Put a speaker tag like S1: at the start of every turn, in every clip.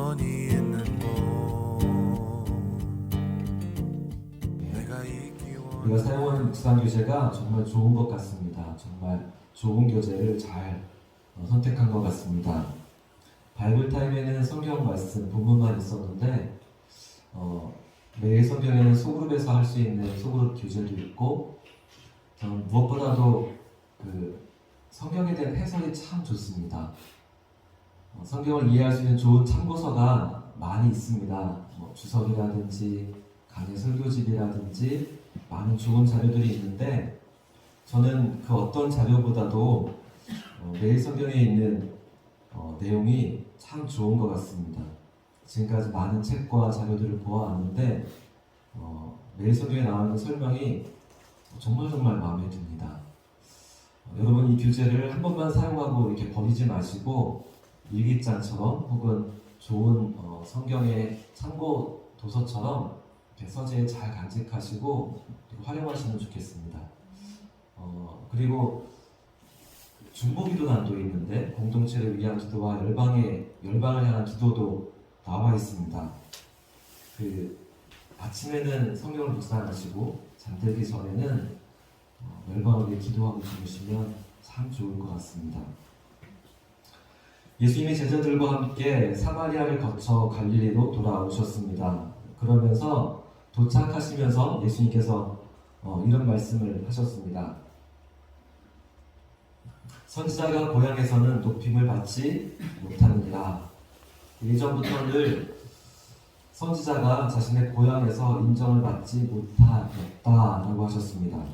S1: 영원히 있는 곳 내가 있기 원하는
S2: 우리가 사용하는 묵상 교재가 정말 좋은 것 같습니다. 정말 좋은 교재를 잘 선택한 것 같습니다. 바이블 타임에는 성경 말씀 본문만 있었는데 매일 성경에는 소그룹에서 할 수 있는 소그룹 교재도 있고 무엇보다도 그 성경에 대한 해설이 참 좋습니다. 성경을 이해할 수 있는 좋은 참고서가 많이 있습니다. 주석이라든지 강의 설교집이라든지 많은 좋은 자료들이 있는데 저는 그 어떤 자료보다도 매일 성경에 있는 내용이 참 좋은 것 같습니다. 지금까지 많은 책과 자료들을 보아왔는데 매일 성경에 나오는 설명이 정말 마음에 듭니다. 여러분 이 교재를 한 번만 사용하고 이렇게 버리지 마시고 일기장처럼 혹은 좋은 성경의 참고 도서처럼 이렇게 서재에 잘 간직하시고 활용하시면 좋겠습니다. 그리고 중보기도단도 있는데 공동체를 위한 기도와 열방을 향한 기도도 나와 있습니다. 아침에는 성경을 묵상하시고 잠들기 전에는 열방을 위해 기도하고 주무시면 참 좋을 것 같습니다. 예수님이 제자들과 함께 사마리아를 거쳐 갈릴리로 돌아오셨습니다. 그러면서 도착하시면서 예수님께서 이런 말씀을 하셨습니다. 선지자가 고향에서는 높임을 받지 못하느니라. 예전부터 늘 선지자가 자신의 고향에서 인정을 받지 못하였다라고 하셨습니다.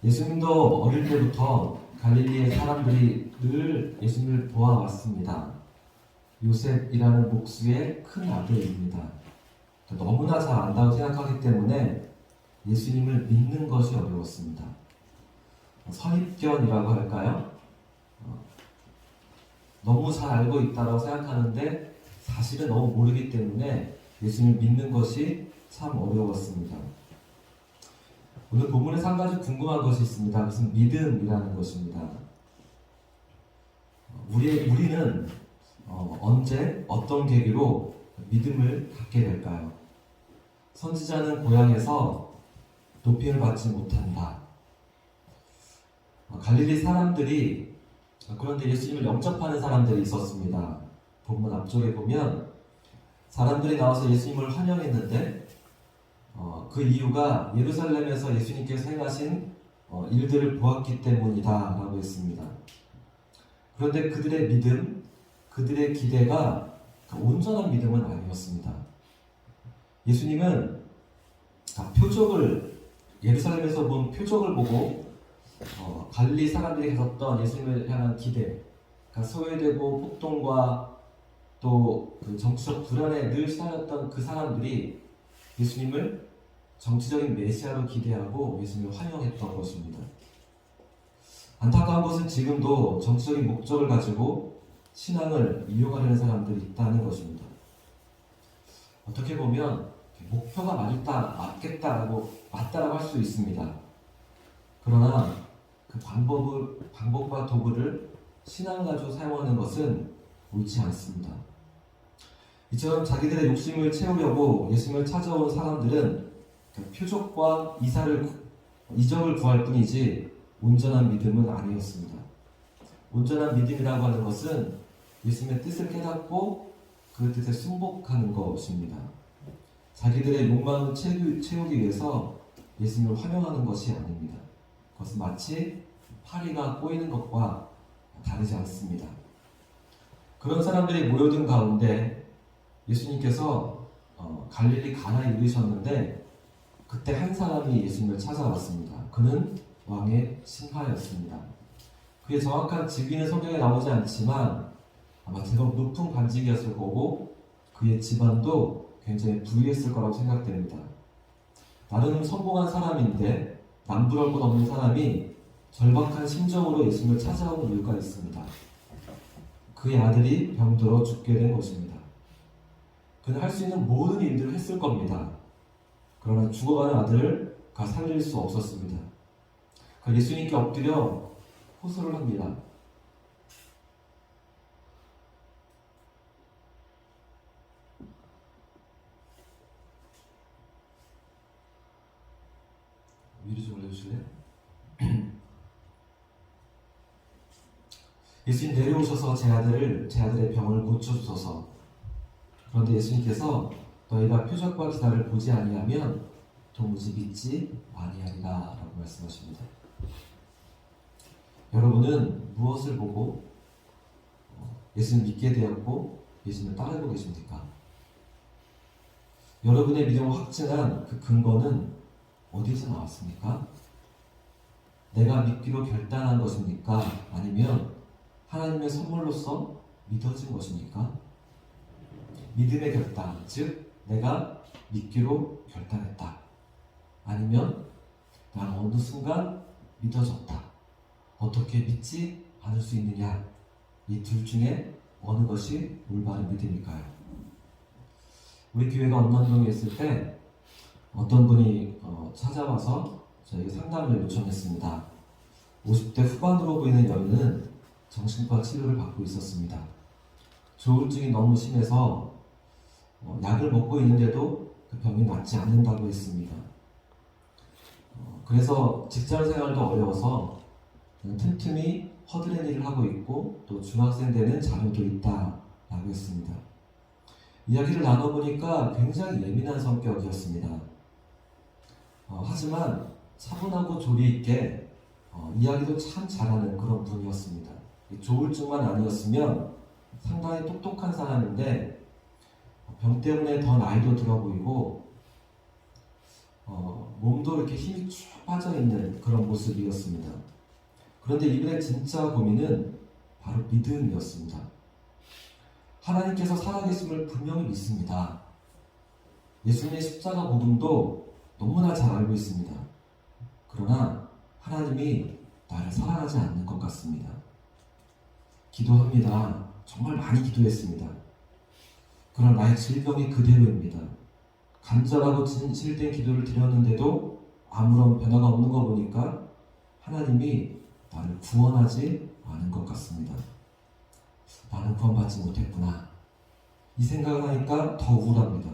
S2: 예수님도 어릴 때부터 갈릴리의 사람들이 늘 예수님을 보아왔습니다. 요셉이라는 목수의 큰 아들입니다. 너무나 잘 안다고 생각하기 때문에 예수님을 믿는 것이 어려웠습니다. 선입견이라고 할까요? 너무 잘 알고 있다고 생각하는데 사실은 너무 모르기 때문에 예수님을 믿는 것이 참 어려웠습니다. 오늘 본문에서 한 가지 궁금한 것이 있습니다. 그것은 믿음이라는 것입니다. 우리는 언제 어떤 계기로 믿음을 갖게 될까요? 선지자는 고향에서 높임을 받지 못한다. 갈릴리 사람들이 그런데 예수님을 영접하는 사람들이 있었습니다. 본문 앞쪽에 보면 사람들이 나와서 예수님을 환영했는데 그 이유가 예루살렘에서 예수님께서 행하신 일들을 보았기 때문이다 라고 했습니다. 그런데 그들의 믿음, 그들의 기대가 온전한 믿음은 아니었습니다. 예수님은 예루살렘에서 본 표적을 보고 갈릴리 사람들이 가졌던 예수님을 향한 기대, 소외되고 폭동과 또 그 정치적 불안에 늘 시달렸던 그 사람들이 예수님을 정치적인 메시아로 기대하고 예수님을 환영했던 것입니다. 안타까운 것은 지금도 정치적인 목적을 가지고 신앙을 이용하려는 사람들이 있다는 것입니다. 어떻게 보면 목표가 맞다라고 할 수 있습니다. 그러나 그 방법과 도구를 신앙을 가지고 사용하는 것은 옳지 않습니다. 이처럼 자기들의 욕심을 채우려고 예수님을 찾아온 사람들은 표적과 이적을 구할 뿐이지 온전한 믿음은 아니었습니다. 온전한 믿음이라고 하는 것은 예수님의 뜻을 깨닫고 그 뜻에 순복하는 것입니다. 자기들의 욕망을 채우기 위해서 예수님을 환영하는 것이 아닙니다. 그것은 마치 파리가 꼬이는 것과 다르지 않습니다. 그런 사람들이 모여든 가운데 예수님께서 갈릴리 가나에 이르셨는데 그때 한 사람이 예수님을 찾아왔습니다. 그는 왕의 신하였습니다. 그의 정확한 직위는 성경에 나오지 않지만 아마 제법 높은 관직이었을 거고 그의 집안도 굉장히 부유했을 거라고 생각됩니다. 나름 성공한 사람인데 남부럴 것 없는 사람이 절박한 심정으로 예수님을 찾아온 이유가 있습니다. 그의 아들이 병들어 죽게 된 것입니다. 그는 할 수 있는 모든 일들을 했을 겁니다. 그러나 죽어가는 아들을 살릴 수 없었습니다. 예수님께 엎드려 호소를 합니다. 보여주실래요? 예수님 내려오셔서 제 아들의 병을 고쳐주소서. 그런데 예수님께서 너희가 표적과 기사를 보지 아니하면 도무지 믿지 아니하리라 라고 말씀하십니다. 여러분은 무엇을 보고 예수님 믿게 되었고 예수님을 따르고 계십니까? 여러분의 믿음을 확증한 그 근거는 어디서 나왔습니까? 내가 믿기로 결단한 것입니까? 아니면 하나님의 선물로서 믿어진 것입니까? 믿음의 결단, 즉 내가 믿기로 결단했다. 아니면 난 어느 순간 믿어졌다. 어떻게 믿지 않을 수 있느냐? 이 둘 중에 어느 것이 올바른 믿음일까요? 우리 교회가 엄남동에 있을 때 어떤 분이 찾아와서 저에게 상담을 요청했습니다. 50대 후반으로 보이는 여인은 정신과 치료를 받고 있었습니다. 조울증이 너무 심해서 약을 먹고 있는데도 그 병이 낫지 않는다고 했습니다. 그래서 직장 생활도 어려워서 틈틈이 허드렛 일을 하고 있고 또 중학생 되는 자녀도 있다라고 했습니다. 이야기를 나눠보니까 굉장히 예민한 성격이었습니다. 하지만 차분하고 조리 있게 이야기도 참 잘하는 그런 분이었습니다. 조울증만 아니었으면 상당히 똑똑한 사람인데 병 때문에 더 나이도 들어 보이고 몸도 이렇게 힘이 쭉 빠져있는 그런 모습이었습니다. 그런데 이분의 진짜 고민은 바로 믿음이었습니다. 하나님께서 살아계심을 분명히 믿습니다. 예수님의 십자가 복음도 너무나 잘 알고 있습니다. 그러나 하나님이 나를 사랑하지 않는 것 같습니다. 기도합니다. 정말 많이 기도했습니다. 그러나 나의 질병이 그대로입니다. 간절하고 진실된 기도를 드렸는데도 아무런 변화가 없는 거 보니까 하나님이 나를 구원하지 않은 것 같습니다. 나는 구원받지 못했구나. 이 생각을 하니까 더 우울합니다.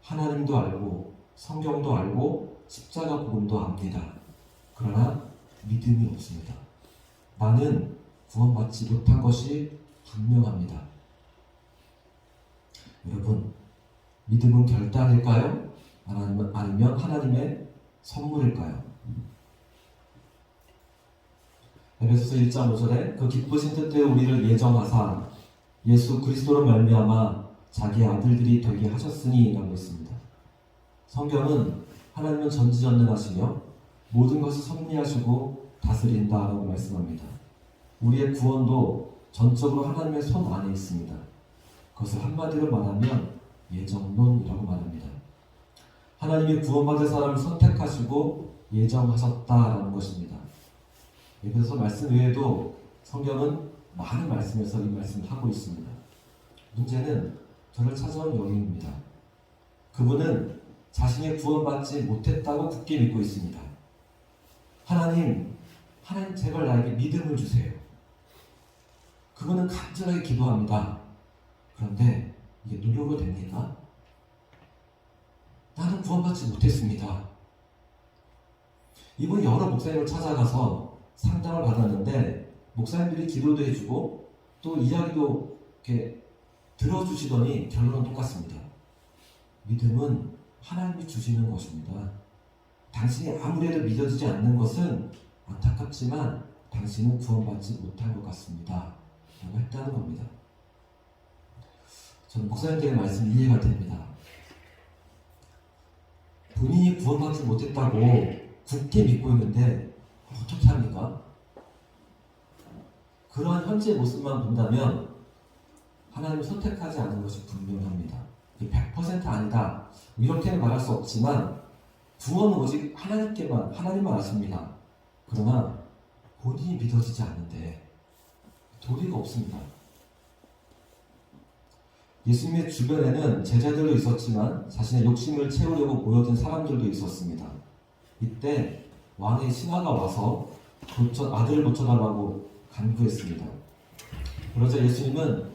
S2: 하나님도 알고 성경도 알고 십자가 복음도 압니다. 그러나 믿음이 없습니다. 나는 구원받지 못한 것이 분명합니다. 여러분, 믿음은 결단일까요? 아니면 하나님의 선물일까요? 에베소서 1장 5절에 그 기쁘신 뜻대로 우리를 예정하사 예수 그리스도로 말미암아 자기의 아들들이 되게 하셨으니 라고 했습니다. 성경은 하나님은 전지전능하시며 모든 것을 섭리하시고 다스린다 라고 말씀합니다. 우리의 구원도 전적으로 하나님의 손 안에 있습니다. 그것을 한마디로 말하면 예정론이라고 말합니다. 하나님이 구원받을 사람을 선택하시고 예정하셨다라는 것입니다. 에베소서 말씀 외에도 성경은 많은 말씀에서 이 말씀을 하고 있습니다. 문제는 저를 찾아온 여인입니다. 그분은 자신이 구원받지 못했다고 굳게 믿고 있습니다. 하나님 제발 나에게 믿음을 주세요. 그분은 간절하게 기도합니다. 그런데 이게 노력으로 됩니까? 나는 구원받지 못했습니다. 이분이 여러 목사님을 찾아가서 상담을 받았는데 목사님들이 기도도 해주고 또 이야기도 이렇게 들어주시더니 결론은 똑같습니다. 믿음은 하나님이 주시는 것입니다. 당신이 아무리 해도 믿어지지 않는 것은 안타깝지만 당신은 구원받지 못한 것 같습니다. 라고 했다는 겁니다. 저는 목사님들의 말씀이 이해가 됩니다. 본인이 구원받지 못했다고 굳게 믿고 있는데 어떻게 합니까? 그러한 현재의 모습만 본다면 하나님을 선택하지 않은 것이 분명합니다. 100% 아니다 이렇게는 말할 수 없지만 구원은 오직 하나님만 아십니다. 그러나 본인이 믿어지지 않는데 도리가 없습니다. 예수님의 주변에는 제자들도 있었지만 자신의 욕심을 채우려고 모여든 사람들도 있었습니다. 이때 왕의 신하가 와서 아들을 고쳐달라고 간구했습니다. 그러자 예수님은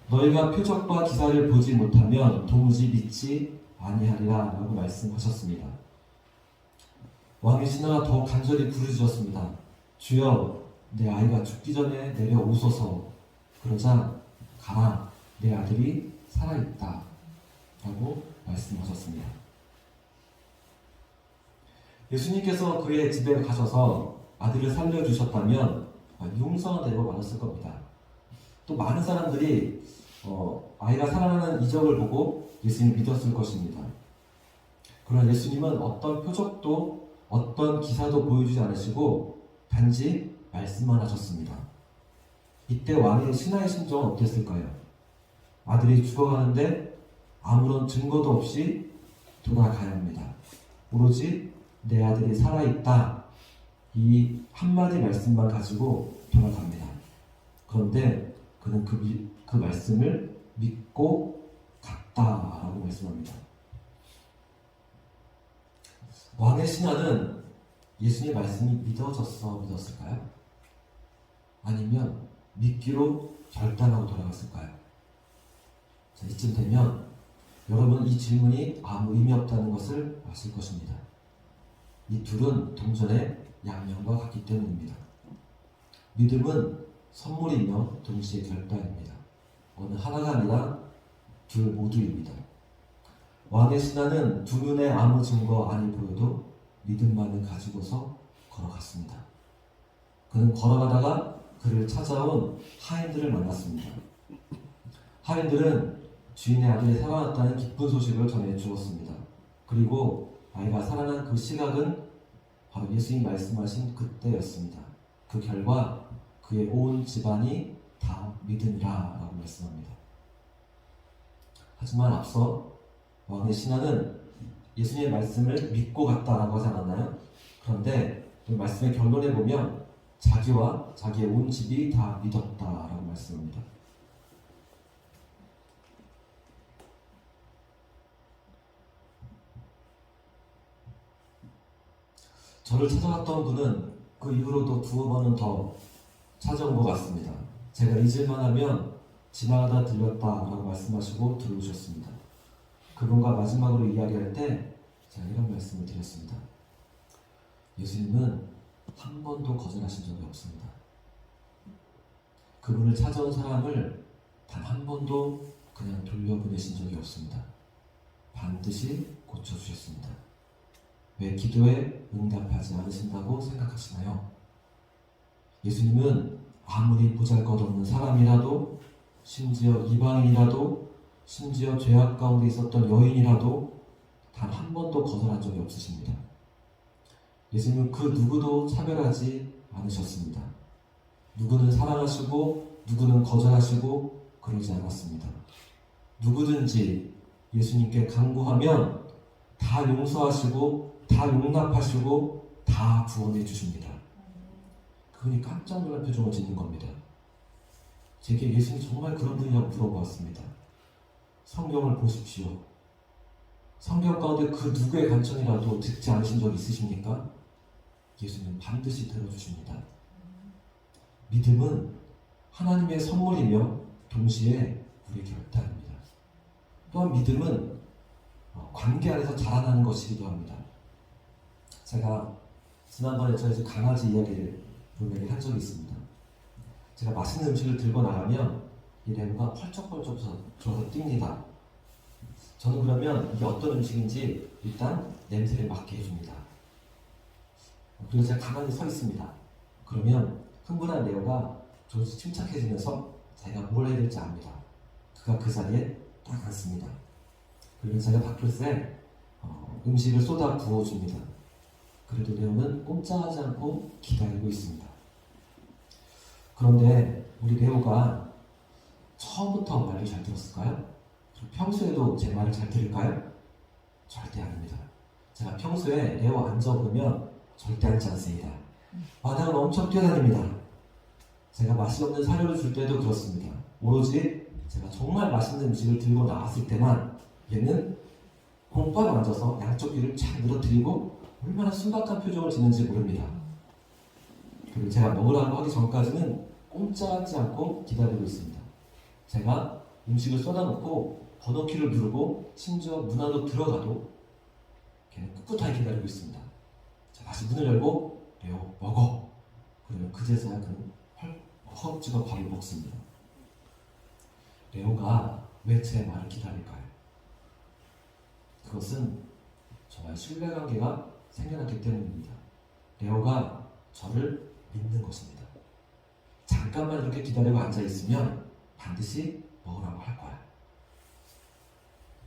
S2: 너희가 표적과 기사를 보지 못하면 도무지 믿지 아니하리라 라고 말씀하셨습니다. 왕의 신하가 더 간절히 부르짖었습니다. 주여, 내 아이가 죽기 전에 내려오소서. 그러자 가라, 내 아들이 살아있다 라고 말씀하셨습니다. 예수님께서 그의 집에 가셔서 아들을 살려주셨다면 용서가 되고 많았을 겁니다. 또 많은 사람들이 아이가 살아나는 이적을 보고 예수님을 믿었을 것입니다. 그러나 예수님은 어떤 표적도 어떤 기사도 보여주지 않으시고 단지 말씀만 하셨습니다. 이때 왕의 신하의 심정은 어땠을까요? 아들이 죽어가는데 아무런 증거도 없이 돌아가야 합니다. 오로지 내 아들이 살아있다, 이 한마디 말씀만 가지고 돌아갑니다. 그런데 그는 그 말씀을 믿고 갔다라고 말씀합니다. 왕의 신하는 예수님의 말씀이 믿었을까요? 아니면 믿기로 결단하고 돌아갔을까요? 자, 이쯤 되면 여러분 이 질문이 아무 의미 없다는 것을 아실 것입니다. 이 둘은 동전의 양면과 같기 때문입니다. 믿음은 선물이며 동시에 결단입니다. 어느 하나가 아니라 둘 모두입니다. 왕의 신하는 두 눈에 아무 증거 아니 보여도 믿음만을 가지고서 걸어갔습니다. 그는 걸어가다가 그를 찾아온 하인들을 만났습니다. 하인들은 주인의 아들이 살아났다는 기쁜 소식을 전해 주었습니다. 그리고 아이가 살아난 그 시각은 바로 예수님이 말씀하신 그때였습니다. 그 결과 그의 온 집안이 다 믿으리라 라고 말씀합니다. 하지만 앞서 왕의 신하는 예수님의 말씀을 믿고 갔다라고 하지 않았나요? 그런데 이 말씀의 결론에 보면 자기와 자기의 온 집이 다 믿었다라고 말씀합니다. 저를 찾아왔던 분은 그 이후로도 두어 번은 더 찾아온 것 같습니다. 제가 잊을만 하면 지나가다 들렸다라고 말씀하시고 들어오셨습니다. 그분과 마지막으로 이야기할 때 제가 이런 말씀을 드렸습니다. 예수님은 한 번도 거절하신 적이 없습니다. 그분을 찾아온 사람을 단 한 번도 그냥 돌려보내신 적이 없습니다. 반드시 고쳐주셨습니다. 왜 기도에 응답하지 않으신다고 생각하시나요? 예수님은 아무리 보잘것없는 사람이라도, 심지어 이방인이라도, 심지어 죄악 가운데 있었던 여인이라도 단 한 번도 거절한 적이 없으십니다. 예수님은 그 누구도 차별하지 않으셨습니다. 누구는 사랑하시고 누구는 거절하시고 그러지 않았습니다. 누구든지 예수님께 간구하면 다 용서하시고 다 용납하시고 다 구원해 주십니다. 그분이 깜짝 놀란 표정을 짓는 겁니다. 제게 예수님 정말 그런 분이냐고 물어보았습니다. 성경을 보십시오. 성경 가운데 그 누구의 간청이라도 듣지 않으신 적 있으십니까? 예수님 반드시 들어주십니다. 믿음은 하나님의 선물이며 동시에 우리의 결단입니다. 또한 믿음은 관계 안에서 자라나는 것이기도 합니다. 제가 지난번에 저희 집 강아지 이야기를 분명히 한 적이 있습니다. 제가 맛있는 음식을 들고 나가면 이 레고가 펄쩍펄쩍 져서 뜁니다. 저는 그러면 이게 어떤 음식인지 일단 냄새를 맡게 해줍니다. 그리고 제가 가만히 서 있습니다. 그러면 흥분한 레오가 조금씩 침착해지면서 자기가 뭘 해야 될지 압니다. 그가 그 자리에 딱 앉습니다. 그리고 제가 밥그릇에 음식을 쏟아 부어줍니다. 그래도 레오는 꼼짝하지 않고 기다리고 있습니다. 그런데 우리 레오가 처음부터 말을 잘 들었을까요? 평소에도 제 말을 잘 들을까요? 절대 아닙니다. 제가 평소에 레오 앉아보면 절대 앉지 않습니다. 마당을 엄청 뛰어다닙니다. 제가 맛이 없는 사료를 줄 때도 그렇습니다. 오로지 제가 정말 맛있는 음식을 들고 나왔을 때만 얘는 공바로 앉아서 양쪽 귀를 착 늘어뜨리고 얼마나 순박한 표정을 짓는지 모릅니다. 그리고 제가 먹으라고 하기 전까지는 꼼짝하지 않고 기다리고 있습니다. 제가 음식을 쏟아놓고 번호키를 누르고 심지어 문 안으로 들어가도 걔는 꿋꿋하게 기다리고 있습니다. 자, 다시 문을 열고 레오 먹어. 그러면 그제서야 그는 허겁지겁 밥을 먹습니다. 레오가 왜 제 말을 기다릴까요? 그것은 정말 신뢰관계가 생겨났기 때문입니다. 레오가 저를 믿는 것입니다. 잠깐만 이렇게 기다리고 앉아있으면 반드시 먹으라고 할 거야.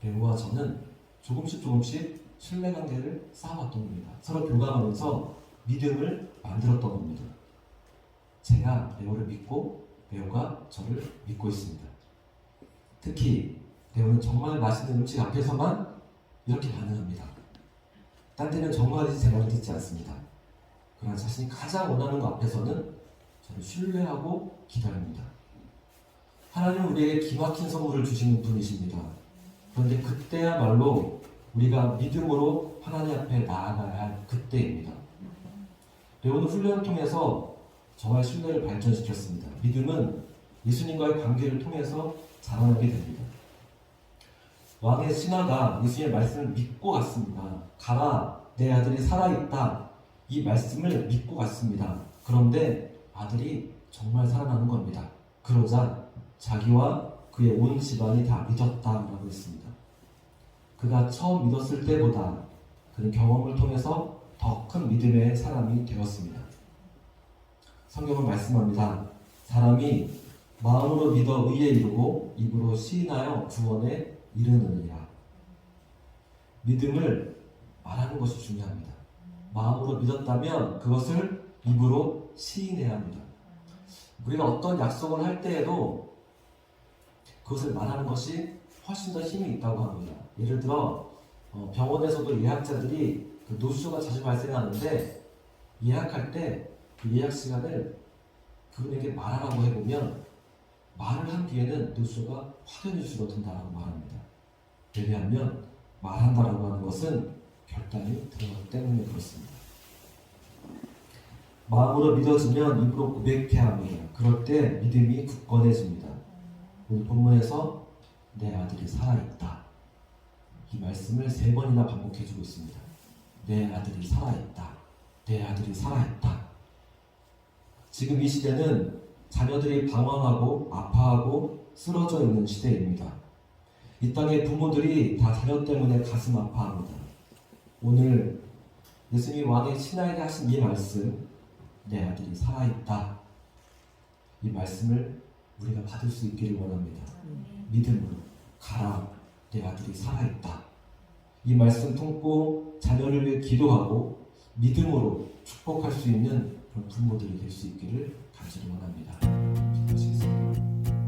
S2: 레오와 저는 조금씩 신뢰관계를 쌓아왔던 겁니다. 서로 교감하면서 믿음을 만들었던 겁니다. 제가 레오를 믿고 레오가 저를 믿고 있습니다. 특히 레오는 정말 맛있는 음식 앞에서만 이렇게 반응합니다. 딴 때는 정말 제 말을 듣지 않습니다. 그러나 자신이 가장 원하는 것 앞에서는 저를 신뢰하고 기다립니다. 하나님은 우리에게 기막힌 선물을 주시는 분이십니다. 그런데 그때야말로 우리가 믿음으로 하나님 앞에 나아가야 할 그때입니다. 레오는 훈련을 통해서 저와의 신뢰를 발전시켰습니다. 믿음은 예수님과의 관계를 통해서 자라나게 됩니다. 왕의 신하가 예수님의 말씀을 믿고 갔습니다. 가라, 내 아들이 살아있다. 이 말씀을 믿고 갔습니다. 그런데 아들이 정말 살아나는 겁니다. 그러자 자기와 그의 온 집안이 다 믿었다라고 했습니다. 그가 처음 믿었을 때보다 그는 경험을 통해서 더 큰 믿음의 사람이 되었습니다. 성경은 말씀합니다. 사람이 마음으로 믿어 의에 이르고 입으로 시인하여 구원에 이르느니라. 믿음을 말하는 것이 중요합니다. 마음으로 믿었다면 그것을 입으로 시인해야 합니다. 우리가 어떤 약속을 할 때에도 그것을 말하는 것이 훨씬 더 힘이 있다고 합니다. 예를 들어 병원에서도 예약자들이 그 노쇼가 자주 발생하는데 예약할 때 그 예약 시간을 그분에게 말하라고 해보면 말을 한 뒤에는 노쇼가 확연히 줄어든다라고 말합니다. 왜냐하면 말한다라고 하는 것은 결단이 들어가기 때문에 그렇습니다. 마음으로 믿어지면 입으로 고백해야 합니다. 그럴 때 믿음이 굳건해집니다. 오늘 본문에서 내 아들이 살아있다. 이 말씀을 3번이나 반복해주고 있습니다. 내 아들이 살아있다. 내 아들이 살아있다. 지금 이 시대는 자녀들이 방황하고 아파하고 쓰러져 있는 시대입니다. 이 땅의 부모들이 다 자녀 때문에 가슴 아파합니다. 오늘 예수님 왕의 신하에게 하신 이 말씀, 내 아들이 살아있다. 이 말씀을 우리가 받을 수 있기를 원합니다. 믿음으로 가라, 내 아들이 살아있다. 이 말씀 품고 자녀를 위해 기도하고 믿음으로 축복할 수 있는 그런 부모들이 될 수 있기를 간절히 원합니다. 기도하시겠습니다.